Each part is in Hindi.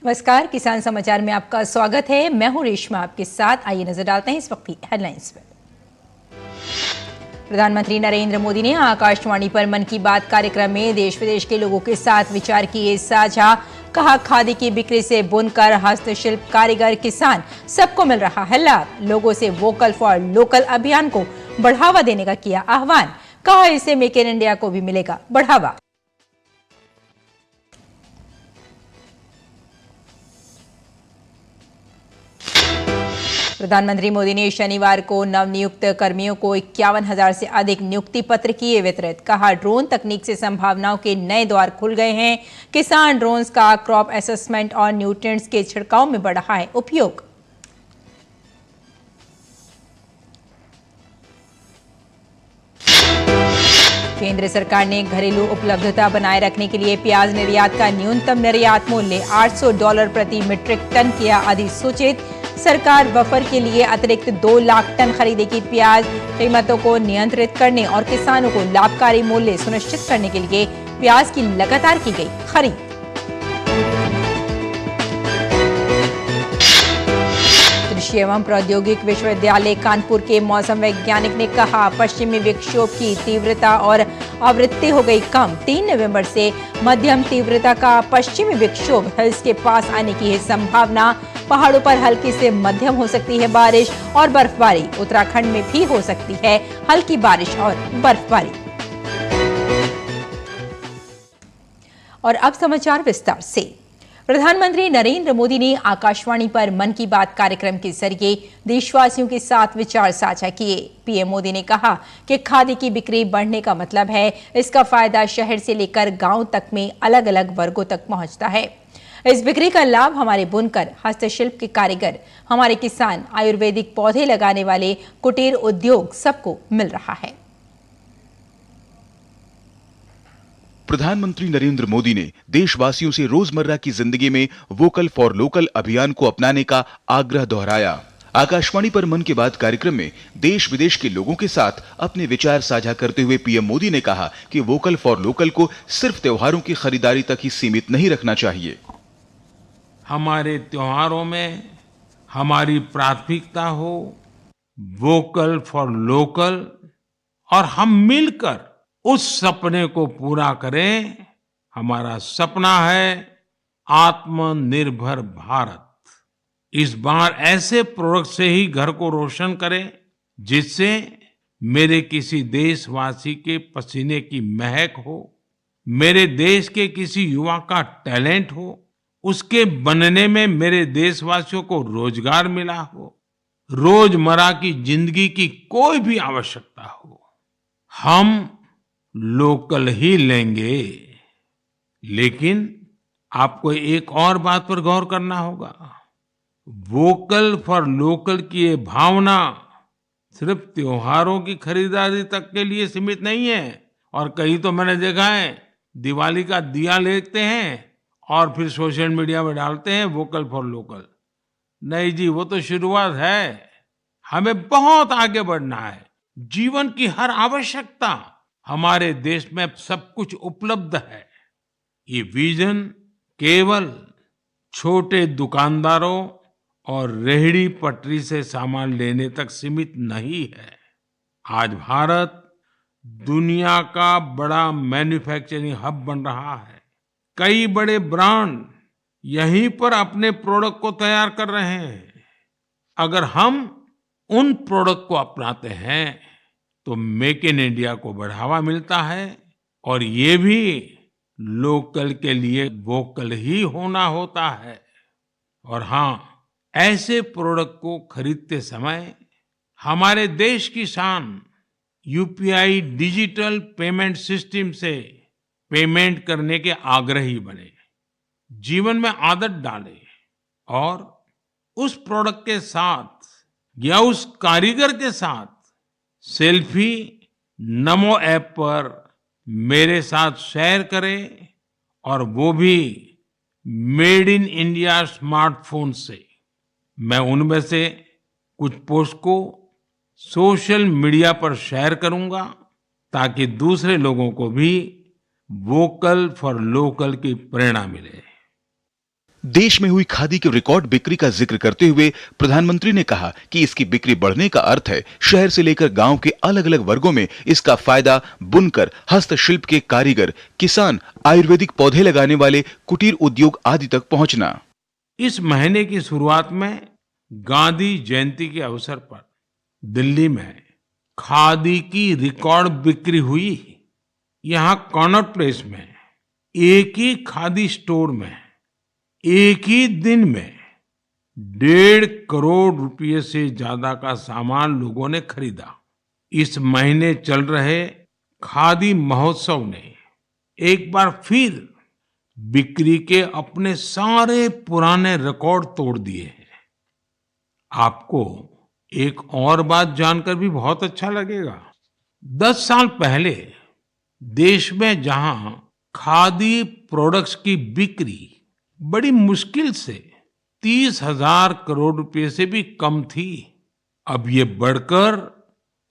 नमस्कार, किसान समाचार में आपका स्वागत है। मैं हूं रेशमा आपके साथ। आइए नजर डालते हैं इस वक्त की हेडलाइंस पर। प्रधानमंत्री नरेंद्र मोदी ने आकाशवाणी पर मन की बात कार्यक्रम में देश विदेश के लोगों के साथ विचार किए साझा। कहा, खादी की बिक्री से बुनकर, हस्तशिल्प कारीगर, किसान सबको मिल रहा है लाभ। लोगों से वोकल फॉर लोकल अभियान को बढ़ावा देने का किया आह्वान। कहा, इससे मेक इन इंडिया को भी मिलेगा बढ़ावा। प्रधानमंत्री मोदी ने शनिवार को नवनियुक्त कर्मियों को 51,000 से अधिक नियुक्ति पत्र किए वितरित। कहा, ड्रोन तकनीक से संभावनाओं के नए द्वार खुल गए हैं। किसान ड्रोन्स का क्रॉप असेसमेंट और न्यूट्रिएंट्स के छिड़काव में बढ़ रहा है उपयोग। केंद्र सरकार ने घरेलू उपलब्धता बनाए रखने के लिए प्याज निर्यात का न्यूनतम निर्यात मूल्य $800 प्रति मीट्रिक टन किया अधिसूचित। सरकार बफर के लिए अतिरिक्त 2 लाख टन खरीदेगी प्याज। कीमतों को नियंत्रित करने और किसानों को लाभकारी मूल्य सुनिश्चित करने के लिए प्याज की लगातार की गई खरीद। कृषि एवं प्रौद्योगिक विश्वविद्यालय कानपुर के मौसम वैज्ञानिक ने कहा, पश्चिमी विक्षोभ की तीव्रता और आवृत्ति हो गई कम। 3 नवंबर से मध्यम तीव्रता का पश्चिमी विक्षोभ हिल्स के पास आने की है संभावना। पहाड़ों पर हल्की से मध्यम हो सकती है बारिश और बर्फबारी। उत्तराखंड में भी हो सकती है हल्की बारिश और बर्फबारी। और अब समाचार विस्तार से। प्रधानमंत्री नरेंद्र मोदी ने आकाशवाणी पर मन की बात कार्यक्रम के जरिए देशवासियों के साथ विचार साझा किए। पीएम मोदी ने कहा कि खादी की बिक्री बढ़ने का मतलब है इसका फायदा शहर से लेकर गांव तक में अलग अलग वर्गों तक पहुंचता है। इस बिक्री का लाभ हमारे बुनकर, हस्तशिल्प के कारीगर, हमारे किसान, आयुर्वेदिक पौधे लगाने वाले, कुटीर उद्योग सबको मिल रहा है। प्रधानमंत्री नरेंद्र मोदी ने देशवासियों से रोजमर्रा की जिंदगी में वोकल फॉर लोकल अभियान को अपनाने का आग्रह दोहराया। आकाशवाणी पर मन की बात कार्यक्रम में देश विदेश के लोगों के साथ अपने विचार साझा करते हुए पीएम मोदी ने कहा कि वोकल फॉर लोकल को सिर्फ त्योहारों की खरीदारी तक ही सीमित नहीं रखना चाहिए। हमारे त्योहारों में हमारी प्राथमिकता हो वोकल फॉर लोकल और हम मिलकर उस सपने को पूरा करें। हमारा सपना है आत्मनिर्भर भारत। इस बार ऐसे प्रोडक्ट से ही घर को रोशन करें जिससे मेरे किसी देशवासी के पसीने की महक हो, मेरे देश के किसी युवा का टैलेंट हो, उसके बनने में मेरे देशवासियों को रोजगार मिला हो, रोजमर्रा की जिंदगी की कोई भी आवश्यकता हो, हम लोकल ही लेंगे। लेकिन आपको एक और बात पर गौर करना होगा, वोकल फॉर लोकल की ये भावना सिर्फ त्योहारों की खरीदारी तक के लिए सीमित नहीं है। और कहीं तो मैंने देखा है दिवाली का दिया लेते हैं और फिर सोशल मीडिया में डालते हैं वोकल फॉर लोकल। नहीं जी, वो तो शुरुआत है। हमें बहुत आगे बढ़ना है। जीवन की हर आवश्यकता हमारे देश में सब कुछ उपलब्ध है। ये विजन केवल छोटे दुकानदारों और रेहड़ी पटरी से सामान लेने तक सीमित नहीं है। आज भारत दुनिया का बड़ा मैन्युफैक्चरिंग हब बन रहा है। कई बड़े ब्रांड यहीं पर अपने प्रोडक्ट को तैयार कर रहे हैं। अगर हम उन प्रोडक्ट को अपनाते हैं तो मेक इन इंडिया को बढ़ावा मिलता है और ये भी लोकल के लिए वोकल ही होना होता है। और हाँ, ऐसे प्रोडक्ट को खरीदते समय हमारे देश की शान यूपीआई डिजिटल पेमेंट सिस्टम से पेमेंट करने के आग्रही बने, जीवन में आदत डालें और उस प्रोडक्ट के साथ या उस कारीगर के साथ सेल्फी नमो ऐप पर मेरे साथ शेयर करें और वो भी मेड इन इंडिया स्मार्टफोन से। मैं उनमें से कुछ पोस्ट को सोशल मीडिया पर शेयर करूंगा ताकि दूसरे लोगों को भी वोकल फॉर लोकल की प्रेरणा मिले। देश में हुई खादी की रिकॉर्ड बिक्री का जिक्र करते हुए प्रधानमंत्री ने कहा कि इसकी बिक्री बढ़ने का अर्थ है शहर से लेकर गांव के अलग अलग वर्गों में इसका फायदा बुनकर, हस्तशिल्प के कारीगर, किसान, आयुर्वेदिक पौधे लगाने वाले, कुटीर उद्योग आदि तक पहुंचना। इस महीने की शुरुआत में गांधी जयंती के अवसर पर दिल्ली में खादी की रिकॉर्ड बिक्री हुई। यहां कॉनॉट प्लेस में एक ही खादी स्टोर में एक ही दिन में 1.5 करोड़ रुपए से ज्यादा का सामान लोगों ने खरीदा। इस महीने चल रहे खादी महोत्सव ने एक बार फिर बिक्री के अपने सारे पुराने रिकॉर्ड तोड़ दिए हैं। आपको एक और बात जानकर भी बहुत अच्छा लगेगा। 10 साल पहले देश में जहां खादी प्रोडक्ट्स की बिक्री बड़ी मुश्किल से 30,000 करोड़ रुपए से भी कम थी, अब ये बढ़कर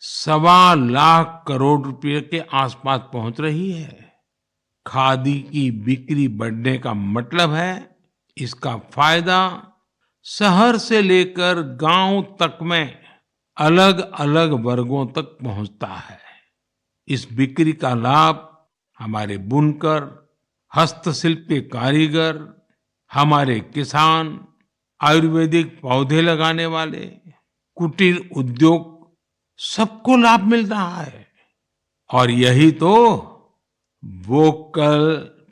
1.25 लाख करोड़ रुपए के आसपास पहुंच रही है। खादी की बिक्री बढ़ने का मतलब है इसका फायदा शहर से लेकर गांव तक में अलग अलग वर्गों तक पहुंचता है। इस बिक्री का लाभ हमारे बुनकर, हस्तशिल्प के कारीगर, हमारे किसान, आयुर्वेदिक पौधे लगाने वाले, कुटीर उद्योग, सबको लाभ मिल रहा है। और यही तो वोकल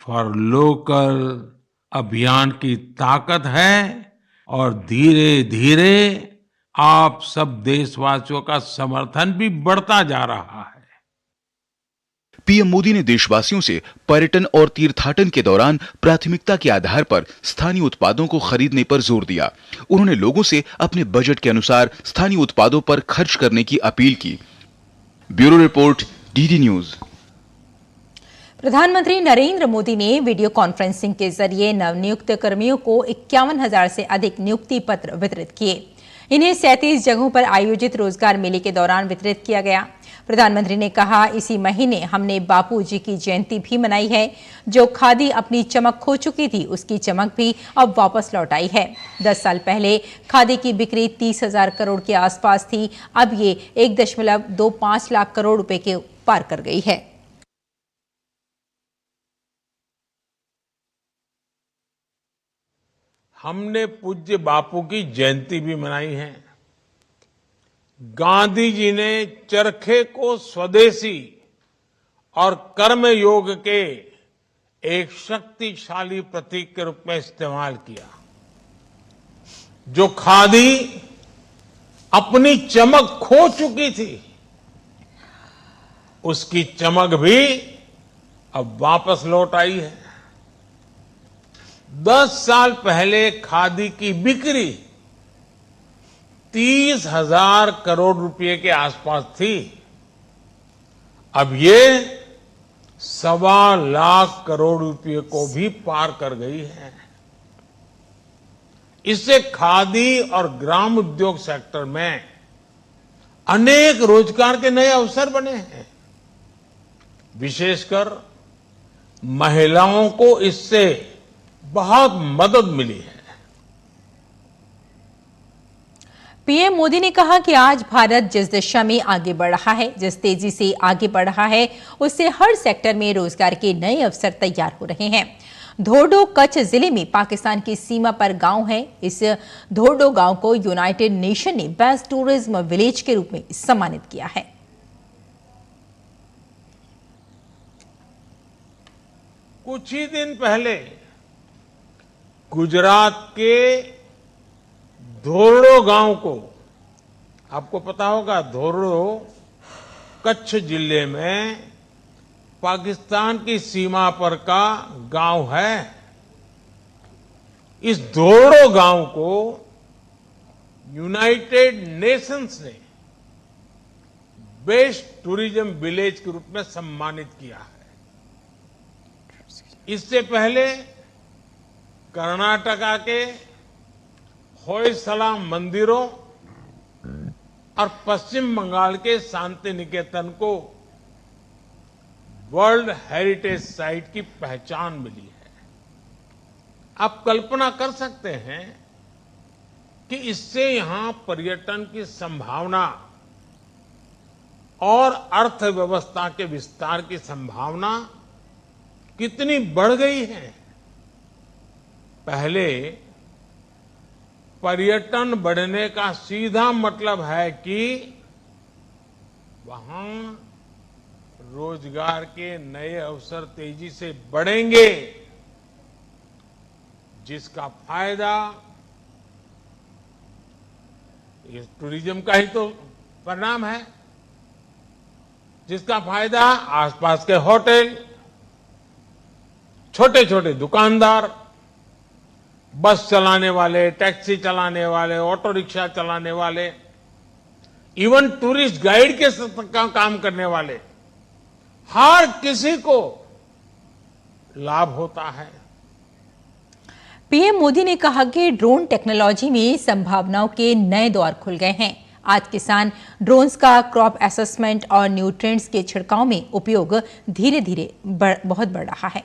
फॉर लोकल अभियान की ताकत है और धीरे धीरे आप सब देशवासियों का समर्थन भी बढ़ता जा रहा है। पीएम मोदी ने देशवासियों से पर्यटन और तीर्थाटन के दौरान प्राथमिकता के आधार पर स्थानीय उत्पादों को खरीदने पर जोर दिया। उन्होंने लोगों से अपने बजट के अनुसार स्थानीय उत्पादों पर खर्च करने की अपील की। Bureau report, DD news. प्रधानमंत्री नरेंद्र मोदी ने वीडियो कॉन्फ्रेंसिंग के जरिए नवनियुक्त कर्मियों को 51,000 से अधिक नियुक्ति पत्र वितरित किए। इन्हें 37 जगहों पर आयोजित रोजगार मेले के दौरान वितरित किया गया। प्रधानमंत्री ने कहा, इसी महीने हमने बापू जी की जयंती भी मनाई है। जो खादी अपनी चमक खो चुकी थी, उसकी चमक भी अब वापस लौट आई है। 10 साल पहले खादी की बिक्री 30,000 करोड़ के आसपास थी, अब ये 1.25 लाख करोड़ रुपए के पार कर गई है। हमने पूज्य बापू की जयंती भी मनाई है। गांधी जी ने चरखे को स्वदेशी और कर्मयोग के एक शक्तिशाली प्रतीक के रूप में इस्तेमाल किया। जो खादी अपनी चमक खो चुकी थी, उसकी चमक भी अब वापस लौट आई है। 10 साल पहले खादी की बिक्री 30,000 करोड़ रुपए के आसपास थी, अब ये 1.25 लाख करोड़ रुपए को भी पार कर गई है। इससे खादी और ग्राम उद्योग सेक्टर में अनेक रोजगार के नए अवसर बने हैं। विशेषकर महिलाओं को इससे बहुत मदद मिली है। पीएम मोदी ने कहा कि आज भारत जिस दिशा में आगे बढ़ रहा है, जिस तेजी से आगे बढ़ रहा है, उससे हर सेक्टर में रोजगार के नए अवसर तैयार हो रहे हैं। धोर्डो कच्छ जिले में पाकिस्तान की सीमा पर गांव है। इस धोर्डो गांव को यूनाइटेड नेशन ने बेस्ट टूरिज्म विलेज के रूप में सम्मानित किया है। कुछ ही दिन पहले गुजरात के धोर्डो गांव को, आपको पता होगा धोर्डो कच्छ जिले में पाकिस्तान की सीमा पर का गांव है। इस धोर्डो गांव को यूनाइटेड नेशंस ने बेस्ट टूरिज्म विलेज के रूप में सम्मानित किया है। इससे पहले कर्नाटका के होयसला मंदिरों और पश्चिम बंगाल के शांति निकेतन को वर्ल्ड हेरिटेज साइट की पहचान मिली है। आप कल्पना कर सकते हैं कि इससे यहां पर्यटन की संभावना और अर्थव्यवस्था के विस्तार की संभावना कितनी बढ़ गई है। पहले पर्यटन बढ़ने का सीधा मतलब है कि वहां रोजगार के नए अवसर तेजी से बढ़ेंगे, जिसका फायदा ये टूरिज्म का ही तो परिणाम है, जिसका फायदा आसपास के होटल, छोटे छोटे दुकानदार, बस चलाने वाले, टैक्सी चलाने वाले, ऑटो रिक्शा चलाने वाले, इवन टूरिस्ट गाइड के काम करने वाले, हर किसी को लाभ होता है। पीएम मोदी ने कहा कि ड्रोन टेक्नोलॉजी में संभावनाओं के नए द्वार खुल गए हैं। आज किसान ड्रोन्स का क्रॉप असेसमेंट और न्यूट्रिएंट्स के छिड़काव में उपयोग धीरे धीरे बहुत बढ़ रहा है।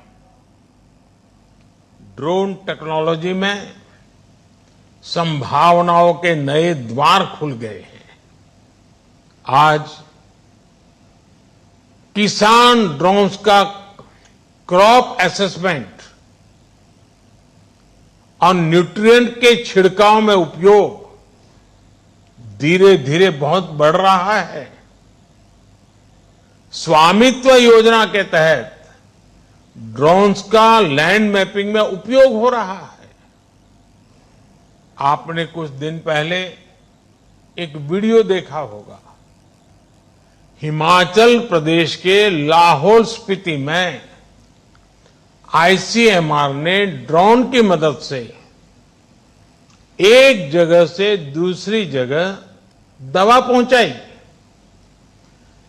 ड्रोन टेक्नोलॉजी में संभावनाओं के नए द्वार खुल गए हैं। आज किसान ड्रोन्स का क्रॉप असेसमेंट और न्यूट्रिएंट के छिड़काव में उपयोग धीरे धीरे बहुत बढ़ रहा है। स्वामित्व योजना के तहत ड्रोन्स का लैंड मैपिंग में उपयोग हो रहा है। आपने कुछ दिन पहले एक वीडियो देखा होगा। हिमाचल प्रदेश के लाहौल स्पीति में आईसीएमआर ने ड्रोन की मदद से एक जगह से दूसरी जगह दवा पहुंचाई।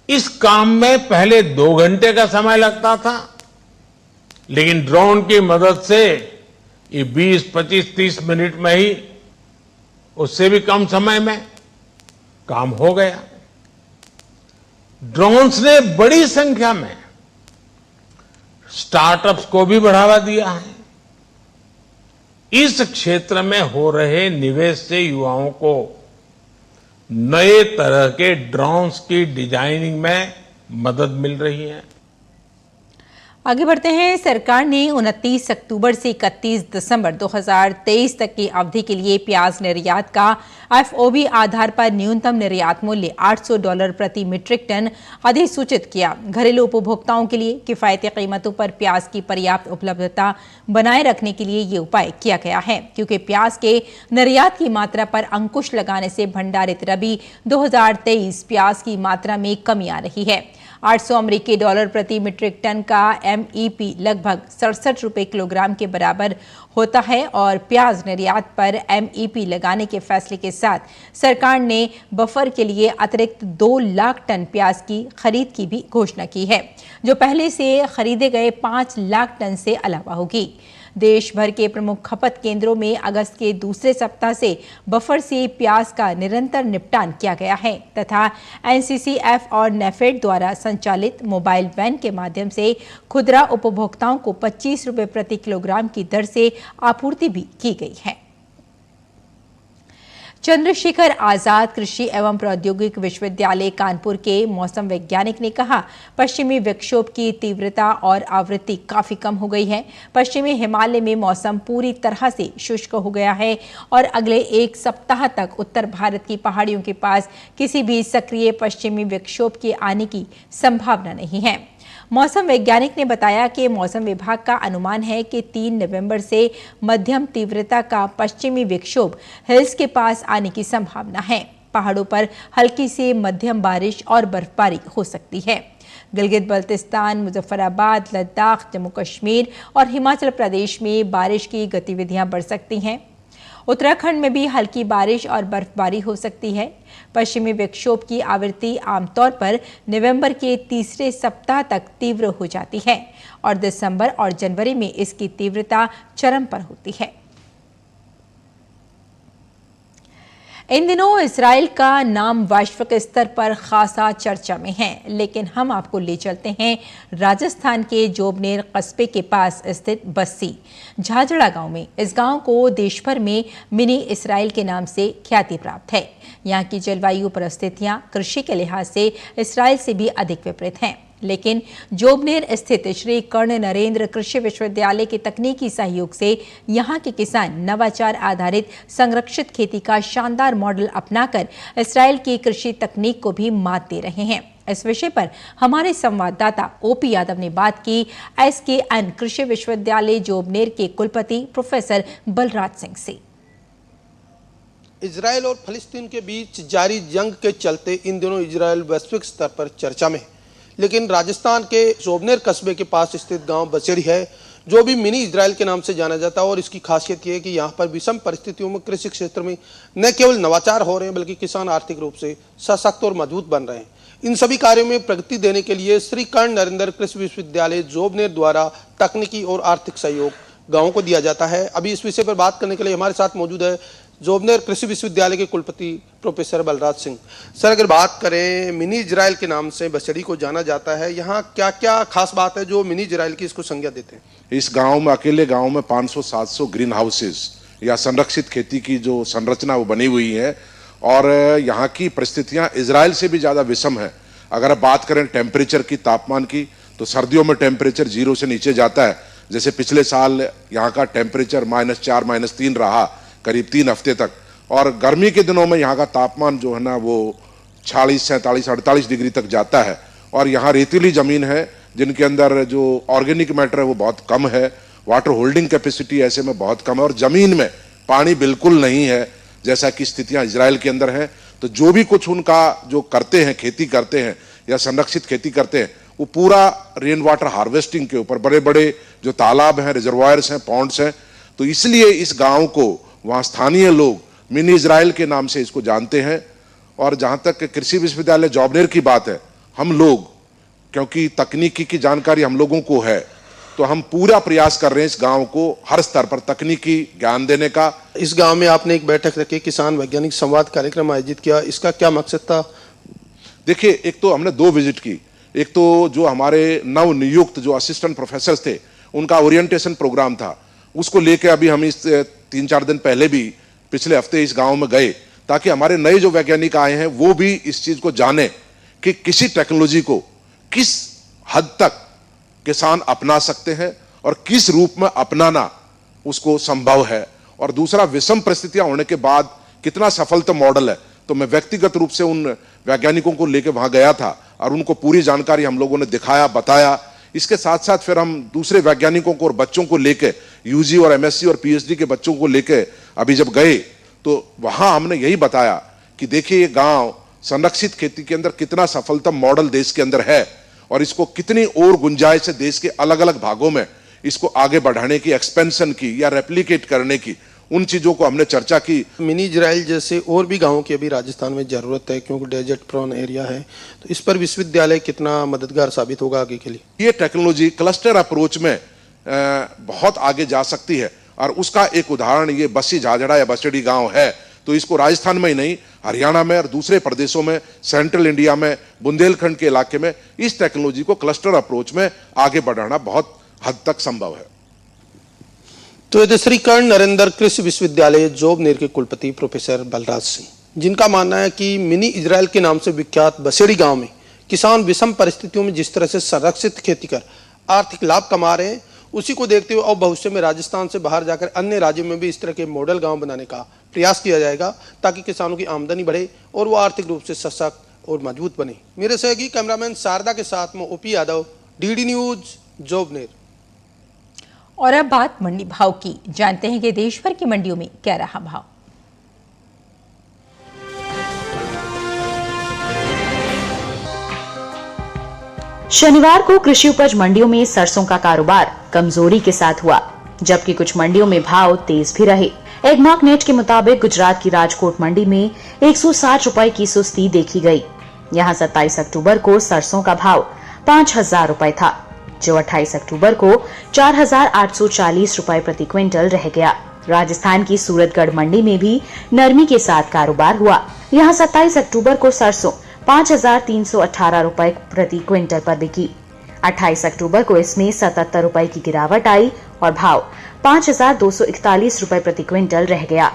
इस काम में पहले 2 घंटे का समय लगता था, लेकिन ड्रोन की मदद से ये 20, 25, 30 मिनट में ही, उससे भी कम समय में काम हो गया। ड्रोन्स ने बड़ी संख्या में स्टार्टअप्स को भी बढ़ावा दिया है। इस क्षेत्र में हो रहे निवेश से युवाओं को नए तरह के ड्रोन्स की डिजाइनिंग में मदद मिल रही है। आगे बढ़ते हैं। सरकार ने 29 अक्टूबर से 31 दिसंबर 2023 तक की अवधि के लिए प्याज निर्यात का एफओबी आधार पर न्यूनतम निर्यात मूल्य $800 प्रति मीट्रिक टन अधिसूचित किया। घरेलू उपभोक्ताओं के लिए किफायती कीमतों पर प्याज की पर्याप्त उपलब्धता बनाए रखने के लिए ये उपाय किया गया है, क्योंकि प्याज के निर्यात की मात्रा पर अंकुश लगाने से भंडारित रबी 2023 प्याज की मात्रा में कमी आ रही है। $800 प्रति मीट्रिक टन का एमईपी लगभग 67 रुपए किलोग्राम के बराबर होता है और प्याज निर्यात पर एमईपी लगाने के फैसले के साथ सरकार ने बफर के लिए अतिरिक्त 2 लाख टन प्याज की खरीद की भी घोषणा की है, जो पहले से खरीदे गए 5 लाख टन से अलावा होगी। देश भर के प्रमुख खपत केंद्रों में अगस्त के दूसरे सप्ताह से बफर से प्याज का निरंतर निपटान किया गया है तथा एनसीसीएफ और नेफेड द्वारा संचालित मोबाइल वैन के माध्यम से खुदरा उपभोक्ताओं को 25 रुपए प्रति किलोग्राम की दर से आपूर्ति भी की गई है। चंद्रशेखर आजाद कृषि एवं प्रौद्योगिकी विश्वविद्यालय कानपुर के मौसम वैज्ञानिक ने कहा, पश्चिमी विक्षोभ की तीव्रता और आवृत्ति काफी कम हो गई है। पश्चिमी हिमालय में मौसम पूरी तरह से शुष्क हो गया है और अगले 1 सप्ताह तक उत्तर भारत की पहाड़ियों के पास किसी भी सक्रिय पश्चिमी विक्षोभ के आने की संभावना नहीं है। मौसम वैज्ञानिक ने बताया कि मौसम विभाग का अनुमान है कि 3 नवंबर से मध्यम तीव्रता का पश्चिमी विक्षोभ हिल्स के पास आने की संभावना है। पहाड़ों पर हल्की से मध्यम बारिश और बर्फबारी हो सकती है। गिलगित बल्तिस्तान, मुजफ्फराबाद, लद्दाख, जम्मू कश्मीर और हिमाचल प्रदेश में बारिश की गतिविधियां बढ़ सकती हैं। उत्तराखंड में भी हल्की बारिश और बर्फबारी हो सकती है। पश्चिमी विक्षोभ की आवृत्ति आमतौर पर नवंबर के तीसरे सप्ताह तक तीव्र हो जाती है और दिसंबर और जनवरी में इसकी तीव्रता चरम पर होती है। इन दिनों इसराइल का नाम वैश्विक स्तर पर खासा चर्चा में है, लेकिन हम आपको ले चलते हैं राजस्थान के जोबनेर कस्बे के पास स्थित बस्सी झाझड़ा गांव में। इस गांव को देश भर में मिनी इसराइल के नाम से ख्याति प्राप्त है। यहाँ की जलवायु परिस्थितियां कृषि के लिहाज से इसराइल से भी अधिक विपरीत हैं, लेकिन जोबनेर स्थित श्री कर्ण नरेंद्र कृषि विश्वविद्यालय के तकनीकी सहयोग से यहाँ के किसान नवाचार आधारित संरक्षित खेती का शानदार मॉडल अपनाकर इसराइल की कृषि तकनीक को भी मात दे रहे हैं। इस विषय पर हमारे संवाददाता ओपी यादव ने बात की SKN कृषि विश्वविद्यालय जोबनेर के कुलपति प्रोफेसर बलराज सिंह से। इजराइल और फलस्तीन के बीच जारी जंग के चलते इन दिनों इजराइल वैश्विक स्तर पर चर्चा में है, लेकिन राजस्थान के जोबनेर कस्बे के पास स्थित गांव बसेड़ी है जो भी मिनी इजराइल के नाम से जाना जाता है। और इसकी खासियत यह है कि यहाँ पर विषम परिस्थितियों में कृषि क्षेत्र में न केवल नवाचार हो रहे हैं बल्कि किसान आर्थिक रूप से सशक्त और मजबूत बन रहे हैं। इन सभी कार्यों में प्रगति देने के लिए श्री कर्ण नरेंद्र कृषि विश्वविद्यालय जोबनेर द्वारा तकनीकी और आर्थिक सहयोग गाँव को दिया जाता है। अभी इस विषय पर बात करने के लिए हमारे साथ मौजूद है जोबनेर कृषि विश्वविद्यालय के कुलपति प्रोफेसर बलराज सिंह। सर, अगर बात करें मिनी इजराइल के नाम से बसेड़ी को जाना जाता है, यहाँ क्या क्या खास बात है जो मिनी इजराइल की इसको संज्ञा देते हैं? इस गांव में, अकेले गांव में 500-700 ग्रीन हाउसेस या संरक्षित खेती की जो संरचना वो बनी हुई है और यहाँ की परिस्थितियाँ इजराइल से भी ज़्यादा विषम है। अगर बात करें टेम्परेचर की, तापमान की, तो सर्दियों में टेम्परेचर 0 से नीचे जाता है। जैसे पिछले साल यहाँ का टेम्परेचर -4 -3 रहा करीब 3 हफ्ते तक। और गर्मी के दिनों में यहाँ का तापमान जो है ना वो 46, 47, 48 डिग्री तक जाता है। और यहाँ रेतीली ज़मीन है जिनके अंदर जो ऑर्गेनिक मैटर है वो बहुत कम है, वाटर होल्डिंग कैपेसिटी ऐसे में बहुत कम है और ज़मीन में पानी बिल्कुल नहीं है जैसा कि स्थितियाँ इजराइल के अंदर हैं। तो जो भी कुछ उनका जो करते हैं, खेती करते हैं या संरक्षित खेती करते हैं, वो पूरा रेन वाटर हार्वेस्टिंग के ऊपर, बड़े बड़े जो तालाब हैं, रिजर्वायर्स हैं, पॉन्ड्स हैं। तो इसलिए इस गाँव को वहाँ स्थानीय लोग मिनी इजराइल के नाम से इसको जानते हैं। और जहाँ तक कृषि विश्वविद्यालय जोबनेर की बात है, हम लोग, क्योंकि तकनीकी की जानकारी हम लोगों को है, तो हम पूरा प्रयास कर रहे हैं इस गांव को हर स्तर पर तकनीकी ज्ञान देने का। इस गांव में आपने एक बैठक रखी, किसान वैज्ञानिक संवाद कार्यक्रम आयोजित किया, इसका क्या मकसद था? देखिए, एक तो हमने 2 विजिट की। एक तो जो हमारे नव नियुक्त जो असिस्टेंट प्रोफेसर थे उनका ओरिएंटेशन प्रोग्राम था, उसको लेके अभी हम इस 3-4 दिन पहले भी पिछले हफ्ते इस गांव में गए ताकि हमारे नए जो वैज्ञानिक आए हैं वो भी इस चीज को जाने कि किसी टेक्नोलॉजी को किस हद तक किसान अपना सकते हैं और किस रूप में अपनाना उसको संभव है। और दूसरा, विषम परिस्थितियां होने के बाद कितना सफलता मॉडल है। तो मैं व्यक्तिगत रूप से उन वैज्ञानिकों को लेकर वहां गया था और उनको पूरी जानकारी हम लोगों ने दिखाया, बताया। इसके साथ साथ फिर हम दूसरे वैज्ञानिकों को और बच्चों को लेके, यूजी और MSc और PhD के बच्चों को लेके अभी जब गए तो वहां हमने यही बताया कि देखिए ये गांव संरक्षित खेती के अंदर कितना सफलतम मॉडल देश के अंदर है और इसको कितनी और गुंजाइश है देश के अलग अलग भागों में इसको आगे बढ़ाने की, एक्सपेंशन की या रेप्लिकेट करने की, उन चीजों को हमने चर्चा की। मिनी इजराइल जैसे और भी गांवों की अभी राजस्थान में जरूरत है क्योंकि डेजर्ट प्रोन एरिया है, तो इस पर विश्वविद्यालय कितना मददगार साबित होगा आगे के लिए? ये टेक्नोलॉजी क्लस्टर अप्रोच में बहुत आगे जा सकती है और उसका एक उदाहरण ये बस्सी झाझड़ा या बसेड़ी गांव है। तो इसको राजस्थान में ही नहीं, हरियाणा में और दूसरे प्रदेशों में, सेंट्रल इंडिया में, बुंदेलखंड के इलाके में इस टेक्नोलॉजी को क्लस्टर अप्रोच में आगे बढ़ाना बहुत हद तक संभव है। तो ये श्री कर्ण नरेंद्र कृषि विश्वविद्यालय जोबनेर के कुलपति प्रोफेसर बलराज सिंह, जिनका मानना है कि मिनी इजराइल के नाम से विख्यात बसेड़ी गांव में किसान विषम परिस्थितियों में जिस तरह से संरक्षित खेती कर आर्थिक लाभ कमा रहे हैं, उसी को देखते हुए अब भविष्य में राजस्थान से बाहर जाकर अन्य राज्यों में भी इस तरह के मॉडल गांव बनाने का प्रयास किया जाएगा ताकि किसानों की आमदनी बढ़े और वो आर्थिक रूप से सशक्त और मजबूत बने। मेरे सहयोगी कैमरामैन शारदा के साथ में OP Yadav, DD news, Jobner. और अब बात मंडी भाव की, जानते हैं कि देश भर की मंडियों में क्या रहा भाव। शनिवार को कृषि उपज मंडियों में सरसों का कारोबार कमजोरी के साथ हुआ, जबकि कुछ मंडियों में भाव तेज भी रहे। एगमार्क नेट के मुताबिक गुजरात की राजकोट मंडी में 160 रुपए की सुस्ती देखी गई। यहां 27 अक्टूबर को सरसों का भाव 5000 रुपए था, जो 28 अक्टूबर को 4840 रुपए प्रति क्विंटल रह गया। राजस्थान की सूरतगढ़ मंडी में भी नरमी के साथ कारोबार हुआ। यहाँ 27 अक्टूबर को सरसों 5,318 रुपए प्रति क्विंटल पर बिकी। 28 अक्टूबर को इसमें 77 रुपए की गिरावट आई और भाव 5,241 रुपए प्रति क्विंटल रह गया।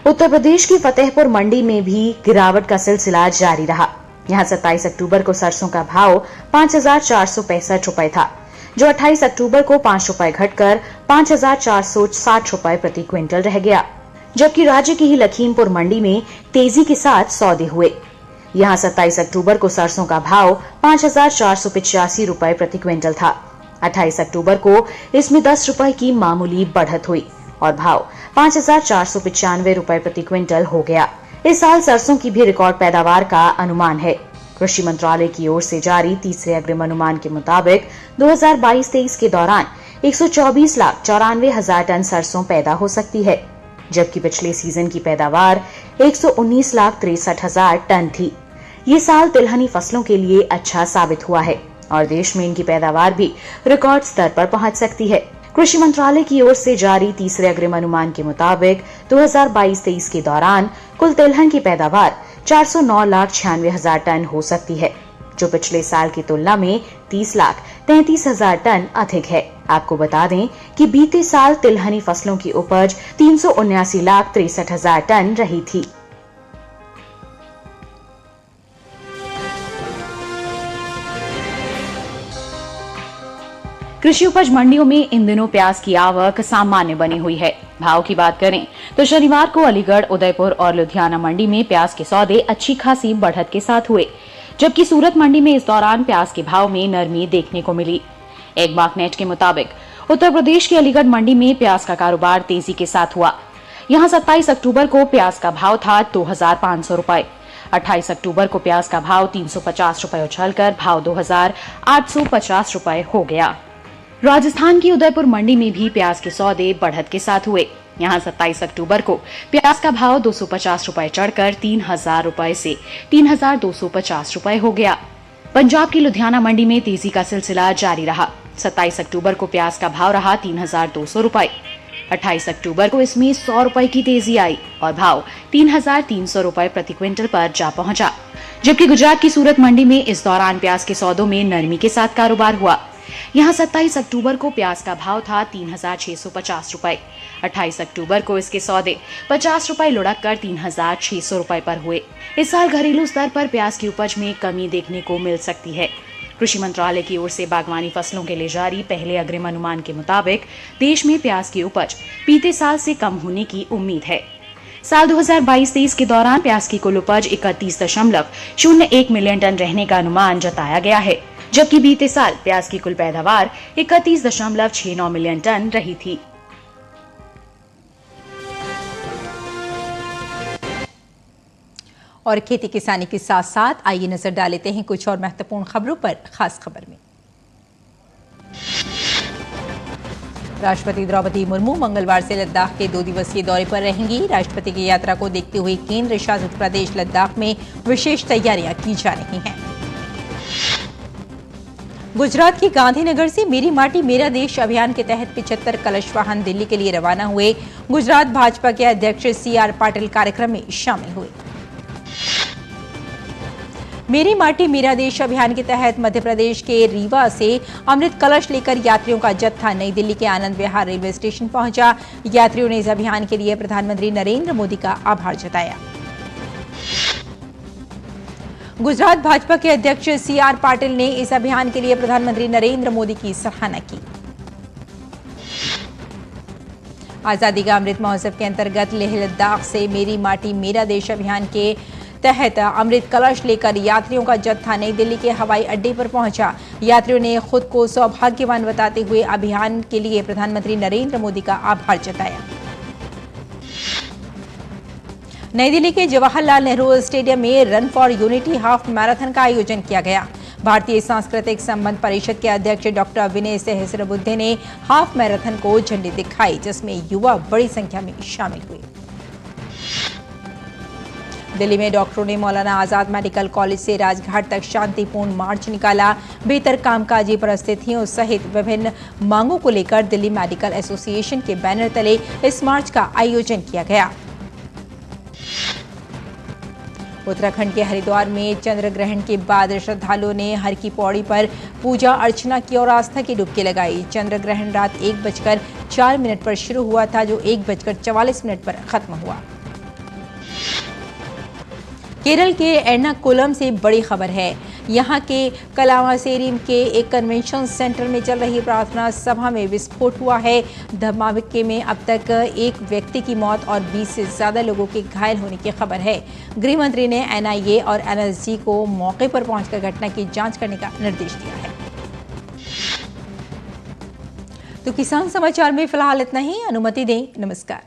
उत्तर प्रदेश की फतेहपुर मंडी में भी गिरावट का सिलसिला जारी रहा। यहाँ 27 अक्टूबर को सरसों का भाव 5,465 रुपए था, जो 28 अक्टूबर को 5 रुपए घटकर 5,460 रुपए प्रति क्विंटल रह गया। जबकि राज्य की ही लखीमपुर मंडी में तेजी के साथ सौदे हुए। यहाँ 27 अक्टूबर को सरसों का भाव 5,485 रुपए प्रति क्विंटल था। 28 अक्टूबर को इसमें 10 रुपए की मामूली बढ़त हुई और भाव 5,495 रुपए प्रति क्विंटल हो गया। इस साल सरसों की भी रिकॉर्ड पैदावार का अनुमान है। कृषि मंत्रालय की ओर से जारी तीसरे अग्रिम अनुमान के मुताबिक 2022-23 के दौरान 124,94,000 टन सरसों पैदा हो सकती है, जबकि पिछले सीजन की पैदावार 119,63,000 टन थी। ये साल तिलहनी फसलों के लिए अच्छा साबित हुआ है और देश में इनकी पैदावार भी रिकॉर्ड स्तर पर पहुंच सकती है। कृषि मंत्रालय की ओर से जारी तीसरे अग्रिम अनुमान के मुताबिक 2022-23 के दौरान कुल तिलहन की पैदावार 409,96,000 टन हो सकती है, जो पिछले साल की तुलना में 30,33,000 टन अधिक है। आपको बता दें कि बीते साल तिलहनी फसलों की उपज 379,63,000 टन रही थी। कृषि उपज मंडियों में इन दिनों प्याज की आवक सामान्य बनी हुई है। भाव की बात करें तो शनिवार को अलीगढ़, उदयपुर और लुधियाना मंडी में प्याज के सौदे अच्छी खासी बढ़त के साथ हुए, जबकि सूरत मंडी में इस दौरान प्याज के भाव में नरमी देखने को मिली। एक मार्कनेट के मुताबिक उत्तर प्रदेश की अलीगढ़ मंडी में प्याज का कारोबार तेजी के साथ हुआ। यहाँ 27 अक्टूबर को प्याज का भाव था 2,500 रुपए। 28 अक्टूबर को प्याज का भाव 350 रुपए उछलकर भाव 2,850 रुपए हो गया। राजस्थान की उदयपुर मंडी में भी प्याज के सौदे बढ़त के साथ हुए। यहाँ 27 अक्टूबर को प्याज का भाव 250 रुपए चढ़कर 3,000 रुपए से 3,250 रुपए हो गया। पंजाब की लुधियाना मंडी में तेजी का सिलसिला जारी रहा। 27 अक्टूबर को प्याज का भाव रहा 3,200 रुपए। 28 अक्टूबर को इसमें 100 रुपए की तेजी आई और भाव 3,300 रुपए प्रति क्विंटल पर जा पहुंचा। जबकि गुजरात की सूरत मंडी में इस दौरान प्याज के सौदों में नरमी के साथ कारोबार हुआ। यहाँ 27 अक्टूबर को प्याज का भाव था 3,650 रुपए। 28 अक्टूबर को इसके सौदे 50 रुपए लुढ़क कर 3,600 रुपए पर हुए। इस साल घरेलू स्तर पर प्याज की उपज में कमी देखने को मिल सकती है। कृषि मंत्रालय की ओर से बागवानी फसलों के लिए जारी पहले अग्रिम अनुमान के मुताबिक देश में प्याज की उपज बीते साल से कम होने की उम्मीद है। साल 2022-23 के दौरान प्याज की कुल उपज 31.01 मिलियन टन रहने का अनुमान जताया गया है, जबकि बीते साल प्याज की कुल पैदावार 31.69 मिलियन टन रही थी। और खेती किसानी के साथ साथ आइए नजर डालते हैं कुछ और महत्वपूर्ण खबरों पर। खास खबर में राष्ट्रपति द्रौपदी मुर्मू मंगलवार से लद्दाख के 2 दिवसीय दौरे पर रहेंगी। राष्ट्रपति की यात्रा को देखते हुए केंद्र शासित प्रदेश लद्दाख में विशेष तैयारियां की जा रही हैं। गुजरात के गांधीनगर से मेरी माटी मेरा देश अभियान के तहत 75 कलश वाहन दिल्ली के लिए रवाना हुए। गुजरात भाजपा के अध्यक्ष CR पाटिल कार्यक्रम में शामिल हुए। मेरी माटी मेरा देश अभियान के तहत मध्य प्रदेश के रीवा से अमृत कलश लेकर यात्रियों का जत्था नई दिल्ली के आनंद विहार रेलवे स्टेशन पहुंचा। यात्रियों ने इस अभियान के लिए प्रधानमंत्री नरेंद्र मोदी का आभार जताया। गुजरात भाजपा के अध्यक्ष CR पाटिल ने इस अभियान के लिए प्रधानमंत्री नरेंद्र मोदी की सराहना की। आजादी का अमृत महोत्सव के अंतर्गत लेह लद्दाख से मेरी माटी मेरा देश अभियान के तहत अमृत कलश लेकर यात्रियों का जत्था नई दिल्ली के हवाई अड्डे पर पहुंचा। यात्रियों ने खुद को सौभाग्यवान बताते हुए अभियान के लिए प्रधानमंत्री नरेंद्र मोदी का आभार जताया। नई दिल्ली के जवाहरलाल नेहरू स्टेडियम में run for unity half marathon का आयोजन किया गया। भारतीय सांस्कृतिक संबंध परिषद के अध्यक्ष डॉक्टर विनय सहस्रबुद्धे ने हाफ मैराथन को झंडी दिखाई, जिसमें युवा बड़ी संख्या में शामिल हुए। दिल्ली में डॉक्टरों ने मौलाना आजाद मेडिकल कॉलेज से राजघाट तक शांतिपूर्ण मार्च निकाला। बेहतर कामकाजी परिस्थितियों सहित विभिन्न मांगों को लेकर दिल्ली मेडिकल एसोसिएशन के बैनर तले इस मार्च का आयोजन किया गया। उत्तराखंड के हरिद्वार में चंद्र ग्रहण के बाद श्रद्धालुओं ने हर की पौड़ी पर पूजा अर्चना की और आस्था की डुबकी लगाई। चंद्र ग्रहण रात 1:04 पर शुरू हुआ था, जो 1:44 पर खत्म हुआ। केरल के एर्नाकुलम से बड़ी खबर है। यहां के कलामासेरी के एक कन्वेंशन सेंटर में चल रही प्रार्थना सभा में विस्फोट हुआ है। धमाके में अब तक एक व्यक्ति की मौत और 20 से ज्यादा लोगों के घायल होने की खबर है। गृह मंत्री ने एनआईए और एनएसजी को मौके पर पहुंचकर घटना की जांच करने का निर्देश दिया है। तो किसान समाचार में फिलहाल इतना ही। अनुमति दें। नमस्कार।